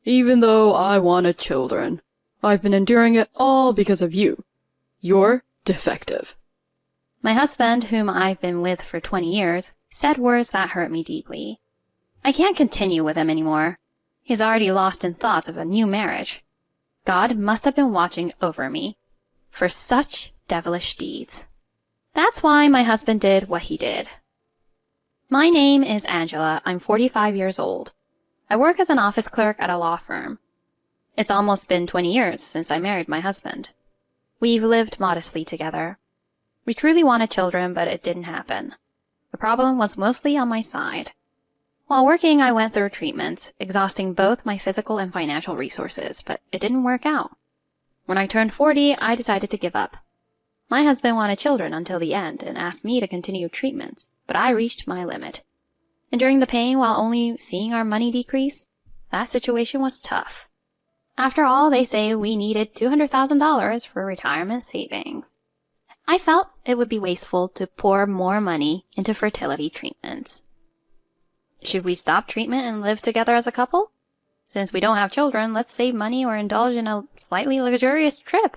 Even though I wanted children, I've been enduring it all because of you. You're defective. My husband, whom I've been with for 20 years, said words that hurt me deeply. I can't continue with him anymore. He's already lost in thoughts of a new marriage. God must have been watching over me for such devilish deeds. That's why my husband did what he did. My name is Angela. I'm 45 years old. I work as an office clerk at a law firm. It's almost been 20 years since I married my husband. We've lived modestly together. We truly wanted children, but it didn't happen. The problem was mostly on my side. While working, I went through treatments, exhausting both my physical and financial resources, but it didn't work out. When I turned 40, I decided to give up. My husband wanted children until the end and asked me to continue treatments, but I reached my limit. Enduring the pain while only seeing our money decrease, that situation was tough. After all, they say we needed $200,000 for retirement savings. I felt it would be wasteful to pour more money into fertility treatments. Should we stop treatment and live together as a couple? Since we don't have children, let's save money or indulge in a slightly luxurious trip.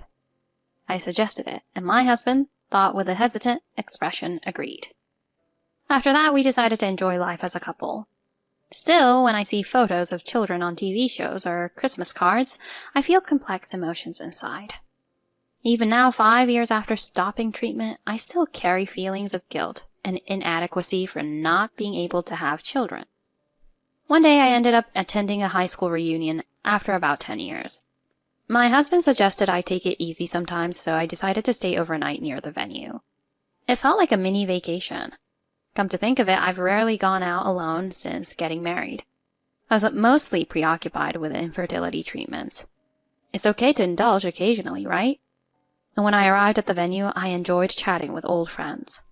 I suggested it, and my husband thought with a hesitant expression agreed. After that, we decided to enjoy life as a couple. Still, when I see photos of children on TV shows or Christmas cards, I feel complex emotions inside. Even now, 5 years after stopping treatment, I still carry feelings of guilt and inadequacy for not being able to have children. One day I ended up attending a high school reunion after about 10 years. My husband suggested I take it easy sometimes, so I decided to stay overnight near the venue. It felt like a mini vacation. Come to think of it, I've rarely gone out alone since getting married. I was mostly preoccupied with infertility treatments. It's okay to indulge occasionally, right? And when I arrived at the venue, I enjoyed chatting with old friends.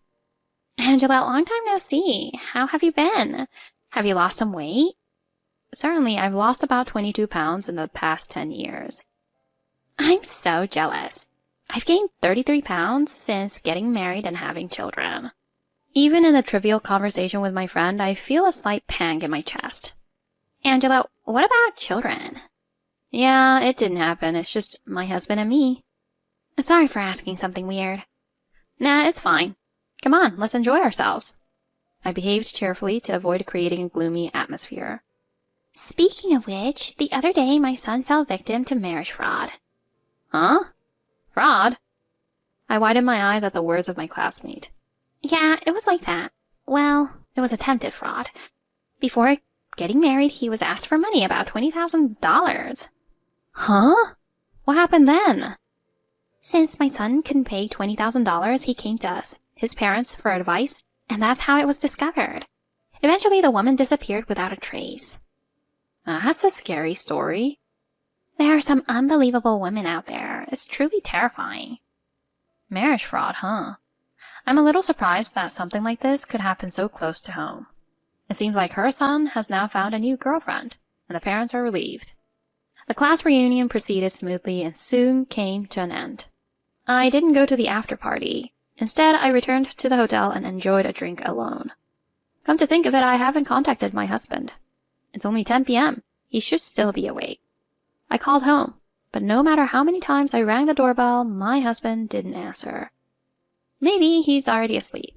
Angela, long time no see. How have you been? Have you lost some weight? Certainly, I've lost about 22 pounds in the past 10 years. I'm so jealous. I've gained 33 pounds since getting married and having children. Even in a trivial conversation with my friend, I feel a slight pang in my chest. Angela, what about children? Yeah, it didn't happen. It's just my husband and me. Sorry for asking something weird. Nah, it's fine. Come on, let's enjoy ourselves. I behaved cheerfully to avoid creating a gloomy atmosphere. Speaking of which, the other day my son fell victim to marriage fraud. Huh? Fraud? I widened my eyes at the words of my classmate. Yeah, it was like that. Well, it was attempted fraud. Before getting married, he was asked for money, about $20,000. Huh? What happened then? Since my son couldn't pay $20,000, he came to us, his parents, for advice, and that's how it was discovered. Eventually, the woman disappeared without a trace. That's a scary story. There are some unbelievable women out there. It's truly terrifying. Marriage fraud, huh? I'm a little surprised that something like this could happen so close to home. It seems like her son has now found a new girlfriend, and the parents are relieved. The class reunion proceeded smoothly and soon came to an end. I didn't go to the after party. Instead, I returned to the hotel and enjoyed a drink alone. Come to think of it, I haven't contacted my husband. It's only 10 p.m. He should still be awake. I called home, but no matter how many times I rang the doorbell, my husband didn't answer. Maybe he's already asleep.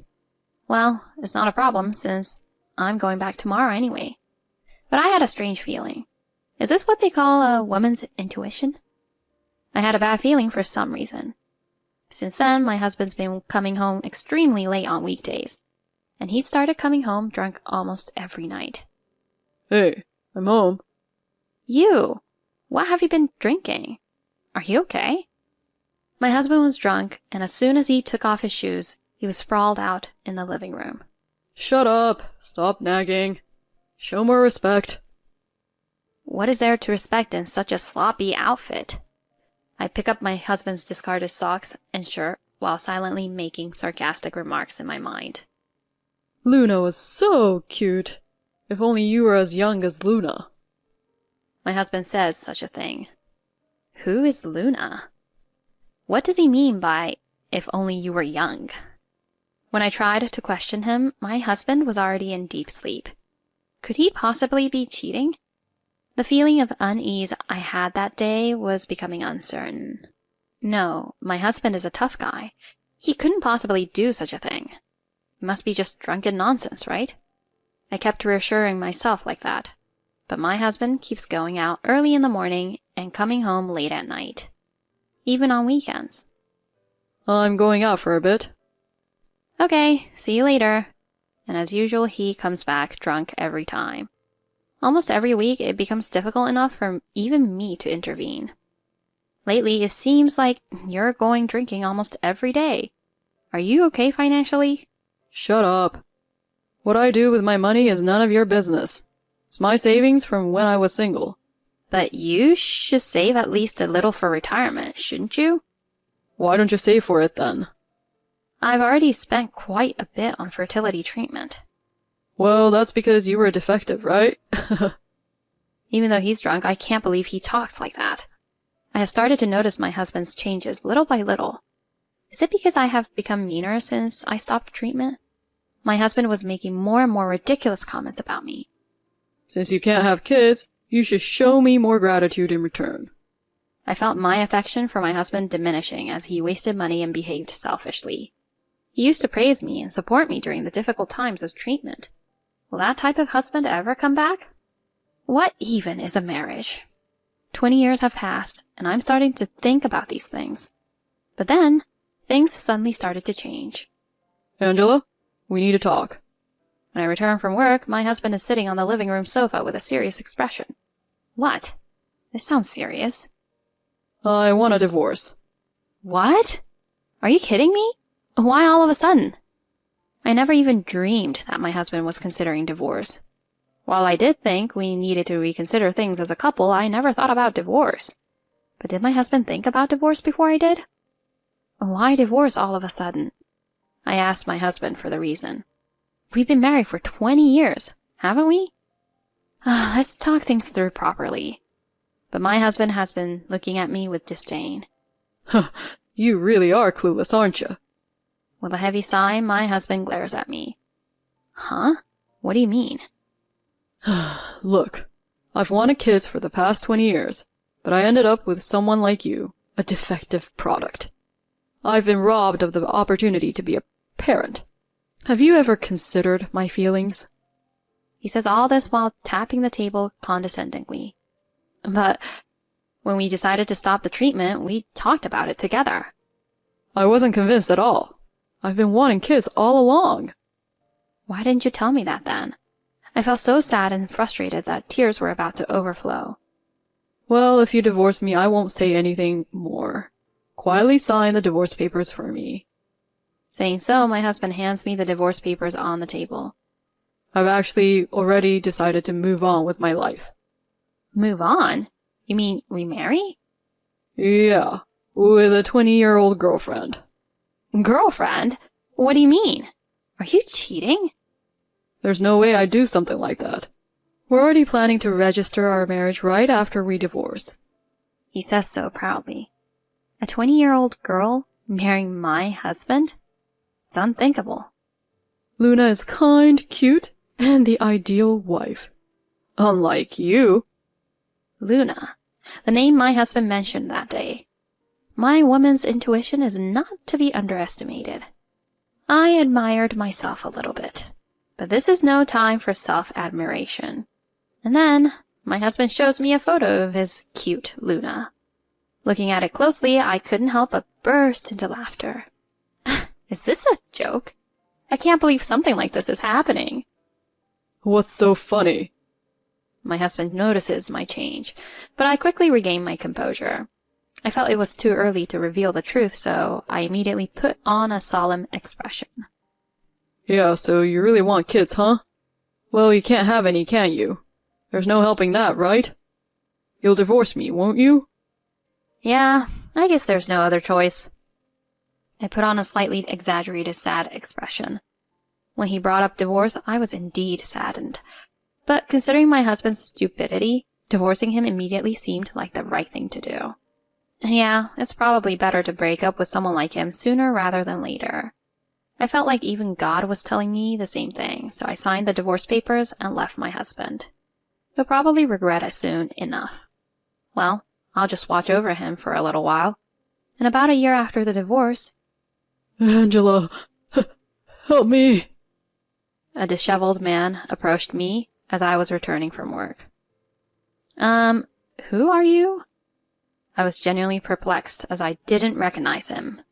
Well, it's not a problem since I'm going back tomorrow anyway. But I had a strange feeling. Is this what they call a woman's intuition? I had a bad feeling for some reason. Since then, my husband's been coming home extremely late on weekdays, and he started coming home drunk almost every night. Hey, I'm home. You? What have you been drinking? Are you okay? My husband was drunk, and as soon as he took off his shoes, he was sprawled out in the living room. Shut up. Stop nagging. Show more respect. What is there to respect in such a sloppy outfit? I pick up my husband's discarded socks and shirt while silently making sarcastic remarks in my mind. Luna was so cute. If only you were as young as Luna. My husband says such a thing. Who is Luna? What does he mean by, if only you were young? When I tried to question him, my husband was already in deep sleep. Could he possibly be cheating? The feeling of unease I had that day was becoming uncertain. No, my husband is a tough guy. He couldn't possibly do such a thing. It must be just drunken nonsense, right? I kept reassuring myself like that. But my husband keeps going out early in the morning and coming home late at night. Even on weekends. I'm going out for a bit. Okay, see you later. And as usual, he comes back drunk every time. Almost every week, it becomes difficult enough for even me to intervene. Lately, it seems like you're going drinking almost every day. Are you okay financially? Shut up. What I do with my money is none of your business. It's my savings from when I was single. But you should save at least a little for retirement, shouldn't you? Why don't you save for it then? I've already spent quite a bit on fertility treatment. Well, that's because you were a defective, right? Even though he's drunk, I can't believe he talks like that. I have started to notice my husband's changes little by little. Is it because I have become meaner since I stopped treatment? My husband was making more and more ridiculous comments about me. Since you can't have kids, you should show me more gratitude in return. I felt my affection for my husband diminishing as he wasted money and behaved selfishly. He used to praise me and support me during the difficult times of treatment. Will that type of husband ever come back? What even is a marriage? 20 years have passed, and I'm starting to think about these things. But then, things suddenly started to change. Angela, we need to talk. When I return from work, my husband is sitting on the living room sofa with a serious expression. What? This sounds serious. I want a divorce. What? Are you kidding me? Why all of a sudden? I never even dreamed that my husband was considering divorce. While I did think we needed to reconsider things as a couple, I never thought about divorce. But did my husband think about divorce before I did? Why divorce all of a sudden? I asked my husband for the reason. We've been married for 20 years, haven't we? Let's talk things through properly. But my husband has been looking at me with disdain. You really are clueless, aren't you? With a heavy sigh, my husband glares at me. Huh? What do you mean? Look, I've wanted kids for the past 20 years, but I ended up with someone like you, a defective product. I've been robbed of the opportunity to be a parent. Have you ever considered my feelings? He says all this while tapping the table condescendingly. But when we decided to stop the treatment, we talked about it together. I wasn't convinced at all. I've been wanting kids all along. Why didn't you tell me that then? I felt so sad and frustrated that tears were about to overflow. Well, if you divorce me, I won't say anything more. Quietly sign the divorce papers for me. Saying so, my husband hands me the divorce papers on the table. I've actually already decided to move on with my life. Move on? You mean remarry? Yeah, with a 20-year-old girlfriend. Girlfriend? What do you mean? Are you cheating? There's no way I'd do something like that. We're already planning to register our marriage right after we divorce. He says so proudly. A 20-year-old girl marrying my husband? It's unthinkable. Luna is kind, cute, and the ideal wife. Unlike you. Luna, the name my husband mentioned that day. My woman's intuition is not to be underestimated. I admired myself a little bit, but this is no time for self-admiration. And then, my husband shows me a photo of his cute Luna. Looking at it closely, I couldn't help but burst into laughter. Is this a joke? I can't believe something like this is happening. What's so funny? My husband notices my change, but I quickly regain my composure. I felt it was too early to reveal the truth, so I immediately put on a solemn expression. Yeah, so you really want kids, huh? Well, you can't have any, can you? There's no helping that, right? You'll divorce me, won't you? Yeah, I guess there's no other choice. I put on a slightly exaggerated sad expression. When he brought up divorce, I was indeed saddened. But considering my husband's stupidity, divorcing him immediately seemed like the right thing to do. Yeah, it's probably better to break up with someone like him sooner rather than later. I felt like even God was telling me the same thing, so I signed the divorce papers and left my husband. He'll probably regret it soon enough. Well, I'll just watch over him for a little while. And about a year after the divorce, Angela, help me. a disheveled man approached me as I was returning from work. Who are you? I was genuinely perplexed as I didn't recognize him.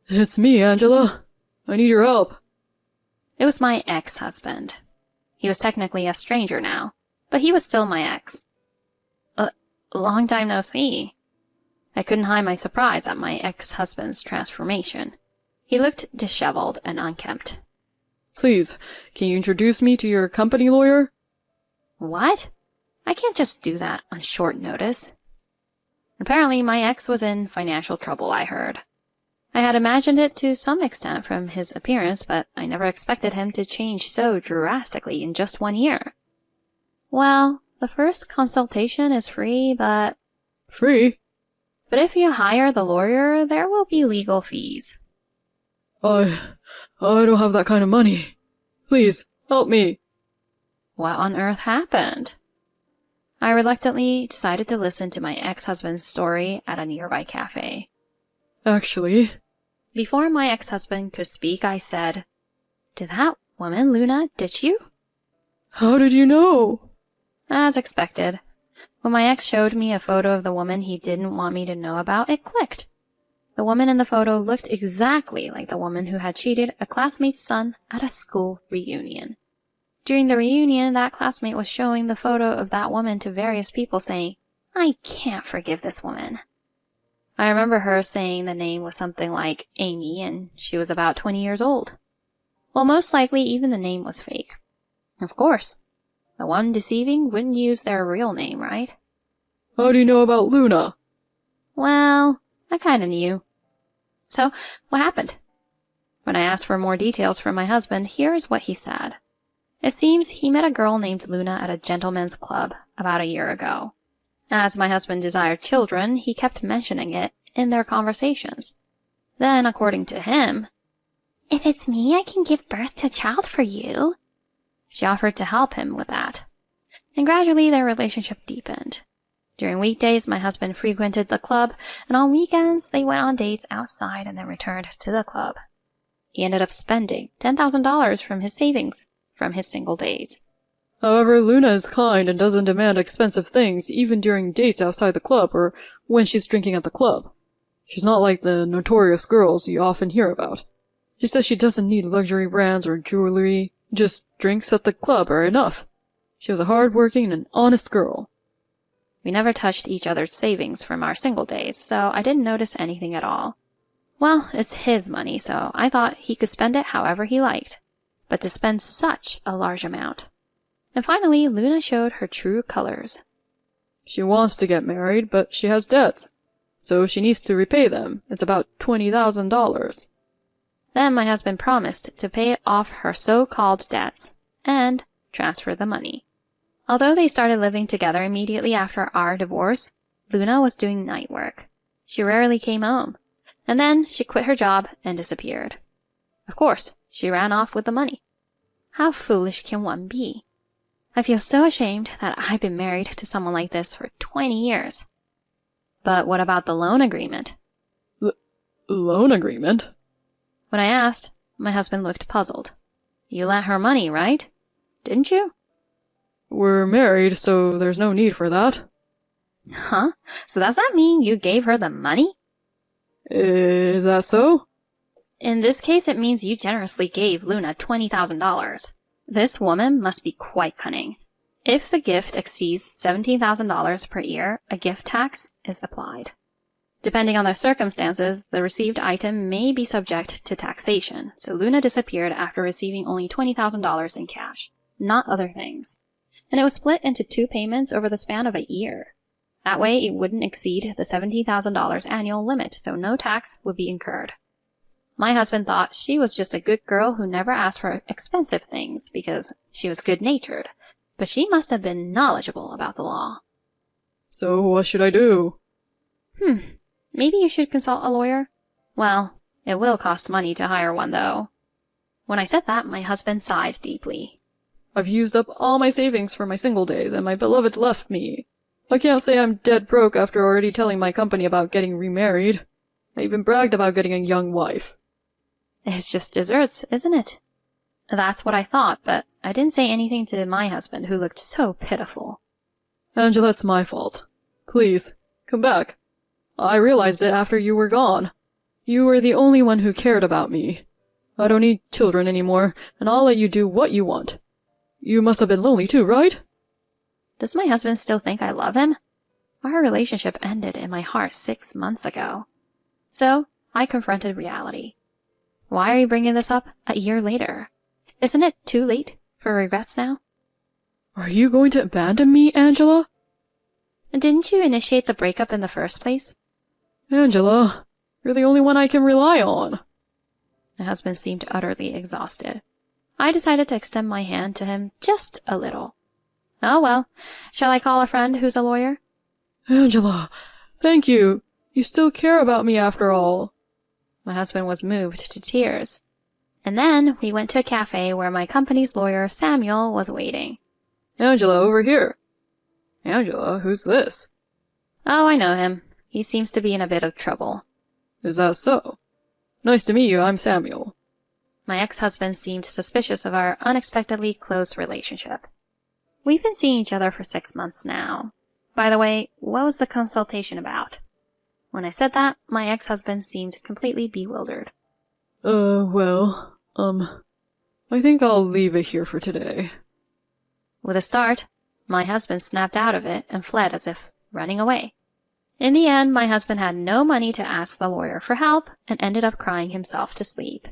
It's me, Angela. I need your help. It was my ex-husband. He was technically a stranger now, but he was still my ex. Long time no see. I couldn't hide my surprise at my ex-husband's transformation. He looked disheveled and unkempt. Please, can you introduce me to your company lawyer? What? I can't just do that on short notice. Apparently, my ex was in financial trouble, I heard. I had imagined it to some extent from his appearance, but I never expected him to change so drastically in just 1 year. Well, the first consultation is free, but... Free? But if you hire the lawyer, there will be legal fees. I don't have that kind of money. Please, help me. What on earth happened? I reluctantly decided to listen to my ex-husband's story at a nearby cafe. Actually... Before my ex-husband could speak, I said, "Did that woman, Luna, ditch you?" How did you know? As expected. When my ex showed me a photo of the woman he didn't want me to know about, it clicked. The woman in the photo looked exactly like the woman who had cheated a classmate's son at a school reunion. During the reunion, that classmate was showing the photo of that woman to various people, saying, "I can't forgive this woman." I remember her saying the name was something like Amy, and she was about 20 years old. Well, most likely even the name was fake. Of course. The one deceiving wouldn't use their real name, right? How do you know about Luna? Well, I kinda knew. So, what happened? When I asked for more details from my husband, here's what he said. It seems he met a girl named Luna at a gentleman's club about a year ago. As my husband desired children, he kept mentioning it in their conversations. Then, according to him, "If it's me, I can give birth to a child for you." She offered to help him with that. And gradually their relationship deepened. During weekdays, my husband frequented the club, and on weekends they went on dates outside and then returned to the club. He ended up spending $10,000 from his savings from his single days. However, Luna is kind and doesn't demand expensive things even during dates outside the club or when she's drinking at the club. She's not like the notorious girls you often hear about. She says she doesn't need luxury brands or jewelry, just drinks at the club are enough. She was a hard-working and honest girl. We never touched each other's savings from our single days, so I didn't notice anything at all. Well, it's his money, so I thought he could spend it however he liked. But to spend such a large amount. And finally, Luna showed her true colors. She wants to get married, but she has debts. So she needs to repay them. It's about $20,000. Then my husband promised to pay off her so-called debts and transfer the money. Although they started living together immediately after our divorce, Luna was doing night work. She rarely came home. And then she quit her job and disappeared. Of course, she ran off with the money. How foolish can one be? I feel so ashamed that I've been married to someone like this for 20 years. But what about the loan agreement? Loan agreement? When I asked, my husband looked puzzled. You lent her money, right? Didn't you? We're married, so there's no need for that. Huh? So does that mean you gave her the money? Is that so? In this case, it means you generously gave Luna $20,000. This woman must be quite cunning. If the gift exceeds $17,000 per year, a gift tax is applied. Depending on the circumstances, the received item may be subject to taxation, so Luna disappeared after receiving only $20,000 in cash, not other things. And it was split into 2 payments over the span of a year. That way, it wouldn't exceed the $17,000 annual limit, so no tax would be incurred. My husband thought she was just a good girl who never asked for expensive things because she was good-natured, but she must have been knowledgeable about the law. So what should I do? Maybe you should consult a lawyer? Well, it will cost money to hire one, though. When I said that, my husband sighed deeply. I've used up all my savings for my single days, and my beloved left me. I can't say I'm dead broke after already telling my company about getting remarried. I even bragged about getting a young wife. It's just desserts, isn't it? That's what I thought, but I didn't say anything to my husband, who looked so pitiful. Angela, it's my fault. Please, come back. I realized it after you were gone. You were the only one who cared about me. I don't need children anymore, and I'll let you do what you want. You must have been lonely too, right? Does my husband still think I love him? Our relationship ended in my heart 6 months ago. So, I confronted reality. Why are you bringing this up a year later? Isn't it too late for regrets now? Are you going to abandon me, Angela? Didn't you initiate the breakup in the first place? Angela, you're the only one I can rely on. My husband seemed utterly exhausted. I decided to extend my hand to him just a little. Oh well, shall I call a friend who's a lawyer? Angela, thank you. You still care about me after all. My husband was moved to tears. And then we went to a cafe where my company's lawyer, Samuel, was waiting. Angela, over here. Angela, who's this? Oh, I know him. He seems to be in a bit of trouble. Is that so? Nice to meet you, I'm Samuel. My ex-husband seemed suspicious of our unexpectedly close relationship. We've been seeing each other for 6 months now. By the way, what was the consultation about? When I said that, my ex-husband seemed completely bewildered. I think I'll leave it here for today. With a start, my husband snapped out of it and fled as if running away. In the end, my husband had no money to ask the lawyer for help and ended up crying himself to sleep.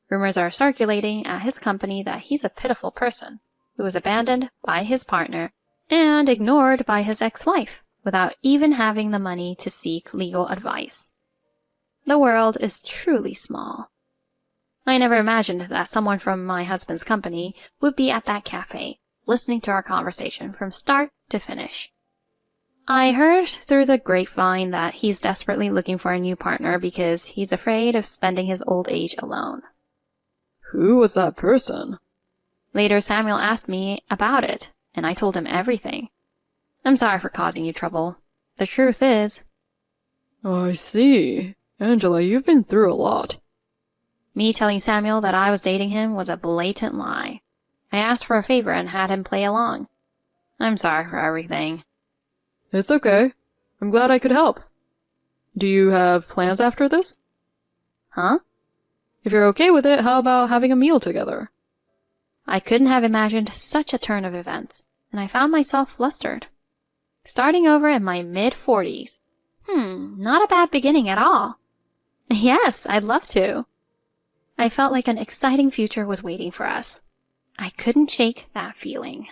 Rumors are circulating at his company that he's a pitiful person who was abandoned by his partner and ignored by his ex-wife without even having the money to seek legal advice. The world is truly small. I never imagined that someone from my husband's company would be at that cafe, listening to our conversation from start to finish. I heard through the grapevine that he's desperately looking for a new partner because he's afraid of spending his old age alone. Who was that person? Later, Samuel asked me about it, and I told him everything. I'm sorry for causing you trouble. The truth is... Oh, I see. Angela, you've been through a lot. Me telling Samuel that I was dating him was a blatant lie. I asked for a favor and had him play along. I'm sorry for everything. It's okay. I'm glad I could help. Do you have plans after this? Huh? If you're okay with it, how about having a meal together? I couldn't have imagined such a turn of events, and I found myself flustered. Starting over in my mid-40s. Not a bad beginning at all. Yes, I'd love to. I felt like an exciting future was waiting for us. I couldn't shake that feeling.